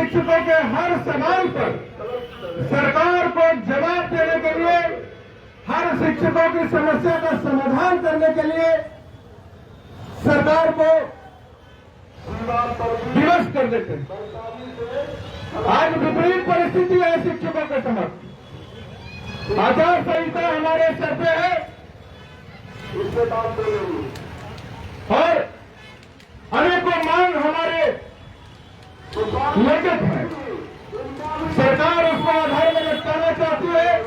शिक्षकों के हर सवाल पर सरकार को जवाब देने के लिए, हर शिक्षकों की समस्या का समाधान करने के लिए सरकार को विवश कर देते हैं। आज विपरीत परिस्थिति है शिक्षकों के समक्ष। आचार संहिता हमारे सर पे है और अनेकों मांग हमारे लंबित है। सरकार उसको आधार में लटकाना चाहती है,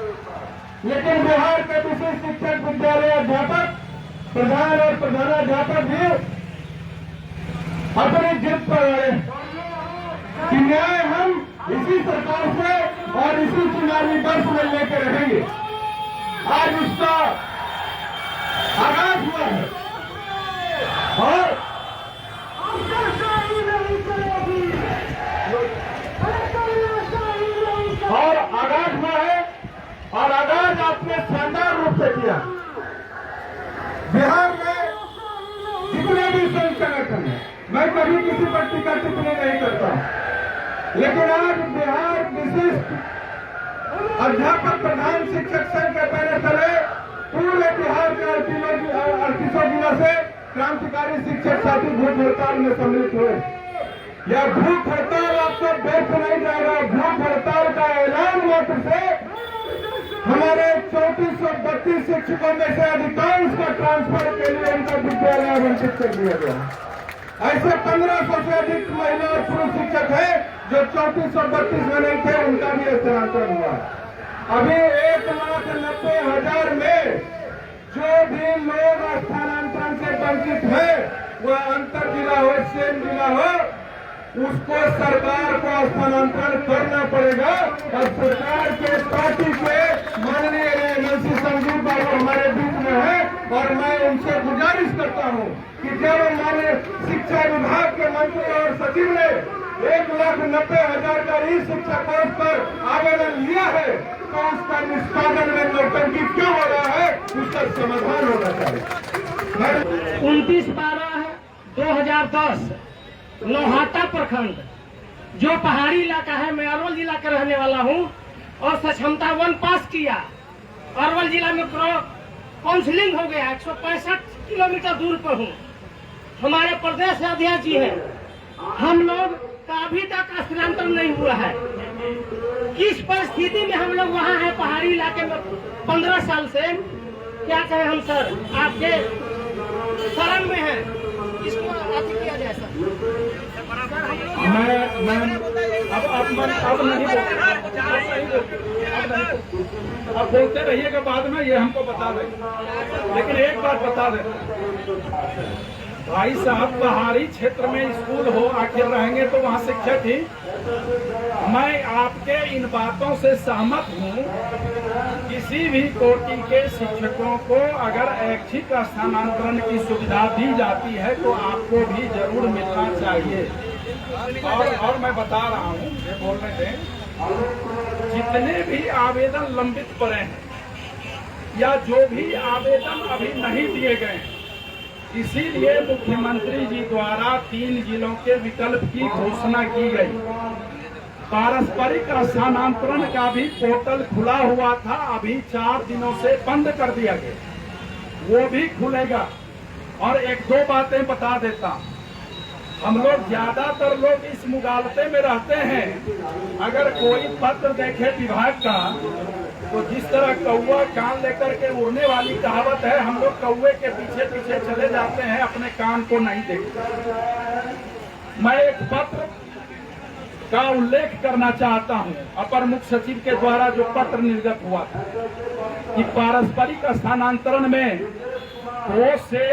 लेकिन बिहार के विशेष शिक्षक विद्यालय अध्यापक, प्रधान और प्रधानाध्यापक भी अपनी जिद पर अड़े कि न्याय हम इसी सरकार से और इसी चुनावी वर्ष में लेकर रहेंगे। आज उसका आगाज हुआ है और आगाज हुआ है और आगाज आपने शानदार रूप से किया। बिहार में जितने भी संघ संगठन है, मैं कभी किसी पर टीका टिप्पणी नहीं करता, लेकिन आज बिहार विशिष्ट अध्यापक प्रधान शिक्षक संघ के पहले तले पूरे बिहार के 38 जिला से क्रांतिकारी शिक्षक साथी भूख हड़ताल में सम्मिलित हुए। यह भूख हड़ताल आपको व्यर्थ नहीं जाएगा। भूख हड़ताल का ऐलान मात्र से हमारे 3432 शिक्षकों में से अधिकांश का ट्रांसफर के लिए उनका विद्यालय आवंटित कर दिया गया। ऐसे 1500 से अधिक महिला और पुरुष शिक्षक हैं जो 3432 में नहीं थे, उनका भी स्थानांतरण हुआ। अभी 1,90,000 में जो भी लोग स्थानांतरण से वंचित है, वह अंतर जिला हो, सेम जिला हो, उसको सरकार को स्थानांतरण करना पड़ेगा। और सरकार के पार्टी के माननीय एमएलसी संजीव बाबू हमारे बीच में है और मैं उनसे गुजारिश करता हूं कि जब हमारे शिक्षा विभाग के मंत्री और सचिव ने 1,90,000 का ई शिक्षा कोर्स पर आवेदन लिया है, तो उसका निष्पादन में नौटंकी क्यों हो रहा है, उसका समाधान होना चाहिए। 29/12/2010 लोहाटा प्रखंड जो पहाड़ी इलाका है, मैं अरवल जिला का रहने वाला हूँ और सक्षमता 1 पास किया। अरवल जिला में काउंसिलिंग हो गया, 165 किलोमीटर दूर पर हूँ। हमारे प्रदेश अध्यक्ष जी हैं, हम लोग का अभी तक स्थानांतरण नहीं हुआ है। किस परिस्थिति में हम लोग वहाँ हैं पहाड़ी इलाके में 15 साल से, क्या कहें हम सर, आपके शरण में है, इसको अति किया जाए सर। अब बोलते रहिएगा, बाद में ये हमको बता दें, लेकिन एक बात बता दें भाई साहब, पहाड़ी क्षेत्र में स्कूल हो, आखिर रहेंगे तो वहाँ शिक्षक ही। मैं आपके इन बातों से सहमत हूँ। किसी भी कोटि के शिक्षकों को अगर ऐच्छिक स्थानांतरण की सुविधा दी जाती है तो आपको भी जरूर मिलना चाहिए। और मैं बता रहा हूँ, ये बोलने दें, जितने भी आवेदन लंबित पड़े हैं या जो भी आवेदन अभी नहीं दिए गए हैं, इसीलिए मुख्यमंत्री जी द्वारा 3 जिलों के विकल्प की घोषणा की गई। पारस्परिक स्थानांतरण का भी पोर्टल खुला हुआ था, अभी 4 दिनों से बंद कर दिया गया, वो भी खुलेगा। और 1-2 बातें बता देता हूं, हम लोग ज्यादातर लोग इस मुगालते में रहते हैं। अगर कोई पत्र देखे विभाग का, तो जिस तरह कौवा कान लेकर के उड़ने वाली कहावत है, हम लोग कौवे के पीछे पीछे चले जाते हैं, अपने कान को नहीं देखते। मैं एक पत्र का उल्लेख करना चाहता हूं, अपर मुख्य सचिव के द्वारा जो पत्र निर्गत हुआ था कि पारस्परिक स्थानांतरण में 2 से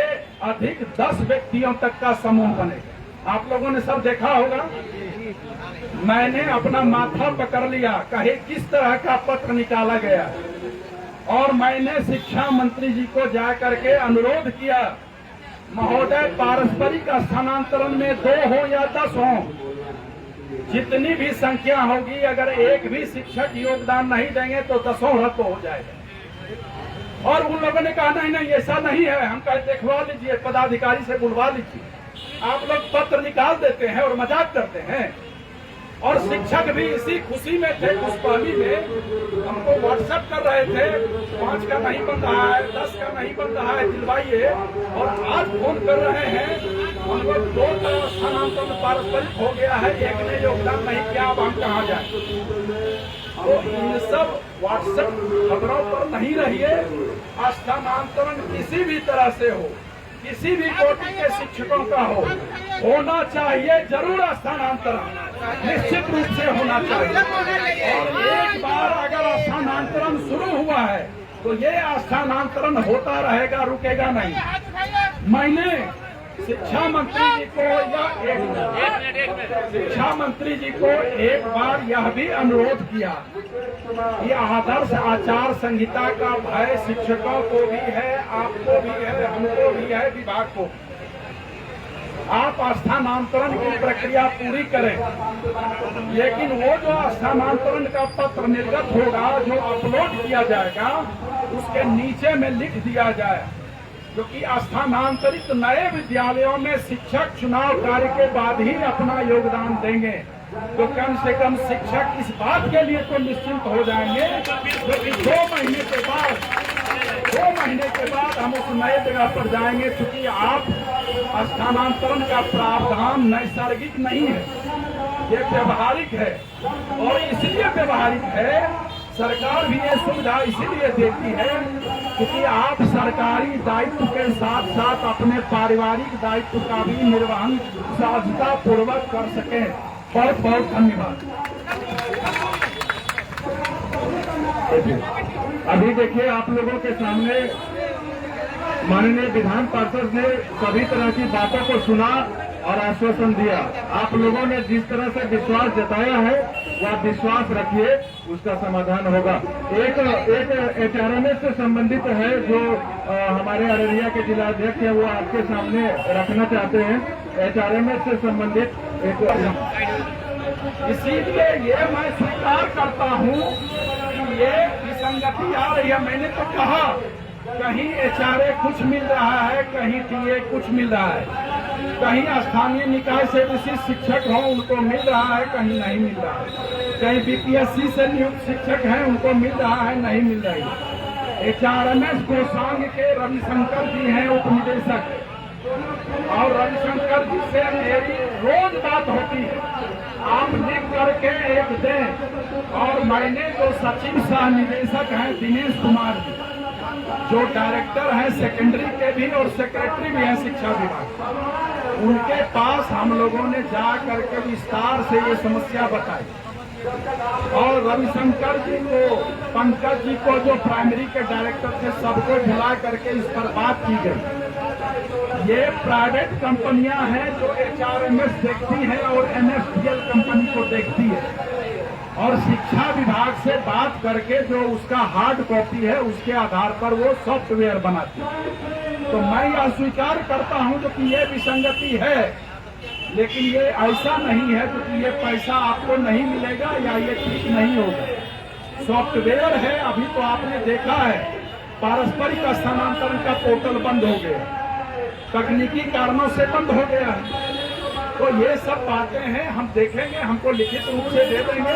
अधिक 10 व्यक्तियों तक का समूह बनेगा। आप लोगों ने सब देखा होगा। मैंने अपना माथा पकड़ लिया, कहे किस तरह का पत्र निकाला गया, और मैंने शिक्षा मंत्री जी को जा करके अनुरोध किया, महोदय पारस्परिक स्थानांतरण में 2 हो या 10 हो, जितनी भी संख्या होगी, अगर एक भी शिक्षक योगदान नहीं देंगे तो 10 रद्द हो जाएगा। और उन लोगों ने कहा नहीं नहीं ऐसा नहीं है। हम कहे देखवा लीजिए, पदाधिकारी से बुलवा लीजिए। आप लोग पत्र निकाल देते हैं और मजाक करते हैं। और शिक्षक भी इसी खुशी में थे। उस पहली में हमको व्हाट्सएप कर रहे थे 5 का नहीं बन रहा है, 10 का नहीं बन रहा है, दिलवाइए। और आज फोन कर रहे हैं हम लोग 2 तरह स्थानांतरण पारस्परिक हो गया है, एक ने योगदान नहीं किया, अब हम कहाँ जाए। तो इन सब व्हाट्सएप खबरों पर नहीं रहिए। स्थानांतरण किसी भी तरह से हो, किसी भी कोटि के शिक्षकों का होना चाहिए, जरूर स्थानांतरण निश्चित रूप से होना चाहिए। और एक बार अगर स्थानांतरण शुरू हुआ है तो ये स्थानांतरण होता रहेगा, रुकेगा नहीं। मैंने शिक्षा मंत्री जी को शिक्षा मंत्री जी को एक बार यह भी अनुरोध किया कि आदर्श आचार संहिता का भय शिक्षकों को भी है, आपको भी है, हमको भी है, विभाग को। आप स्थानांतरण की प्रक्रिया पूरी करें, लेकिन वो जो स्थानांतरण का पत्र निर्गत होगा, जो अपलोड किया जाएगा, उसके नीचे में लिख दिया जाए क्योंकि स्थानांतरित नए विद्यालयों में शिक्षक चुनाव कार्य के बाद ही अपना योगदान देंगे। तो कम से कम शिक्षक इस बात के लिए तो निश्चिंत हो जाएंगे क्योंकि 2 महीने के बाद हम उस नए जगह पर जाएंगे। क्योंकि आप स्थानांतरण का प्रावधान नैसर्गिक नहीं है, ये व्यवहारिक है। और इसलिए व्यवहारिक है, सरकार भी ये सुविधा इसीलिए देती है क्योंकि आप सरकारी दायित्व के साथ साथ अपने पारिवारिक दायित्व का भी निर्वहन सहजता पूर्वक कर सकें। बहुत बहुत धन्यवाद। अभी देखिए आप लोगों के सामने माननीय विधान पार्षद ने सभी तरह की बातों को सुना और आश्वासन दिया। आप लोगों ने जिस तरह से विश्वास जताया है वह विश्वास रखिए, उसका समाधान होगा। एक HRMS से संबंधित है जो हमारे अररिया के जिलाध्यक्ष है, वो आपके सामने रखना चाहते हैं। HRMS से संबंधित एक, इसीलिए ये मैं स्वीकार करता हूँ कि ये विसंगति आ रही है। मैंने तो कहा कहीं HRA कुछ मिल रहा है, कहीं TA कुछ मिल रहा है, कहीं स्थानीय निकाय से विशिष्ट शिक्षक हो उनको मिल रहा है, कहीं नहीं मिल रहा है, कहीं BPSC से नियुक्त शिक्षक हैं उनको मिल रहा है, नहीं मिल रही है। HRMS कोषांग के रविशंकर जी हैं उप निदेशक, और रविशंकर जी से मेरी रोज बात होती है, आप लिख करके एक दें। और मैंने जो सचिव सह निदेशक हैं दिनेश कुमार जी, जो डायरेक्टर हैं सेकेंडरी के भी और सेक्रेटरी भी हैं शिक्षा विभाग, उनके पास हम लोगों ने जा करके विस्तार से ये समस्या बताई। और रविशंकर जी को, पंकज जी को जो प्राइमरी के डायरेक्टर थे, सबको बुला करके इस पर बात की गई। ये प्राइवेट कंपनियां हैं जो HRMS देखती है और NSDL कंपनी को देखती है, और शिक्षा विभाग से बात करके जो उसका हार्ड कॉपी है उसके आधार पर वो सॉफ्टवेयर बनाती है। तो मैं यह स्वीकार करता हूं जो कि ये विसंगति है, लेकिन ये ऐसा नहीं है क्योंकि ये पैसा आपको नहीं मिलेगा या ये ठीक नहीं होगा। सॉफ्टवेयर है, अभी तो आपने देखा है पारस्परिक स्थानांतरण का पोर्टल बंद हो गया, तकनीकी कारणों से बंद हो गया है। तो ये सब बातें हैं, हम देखेंगे, हमको लिखित रूप से दे देंगे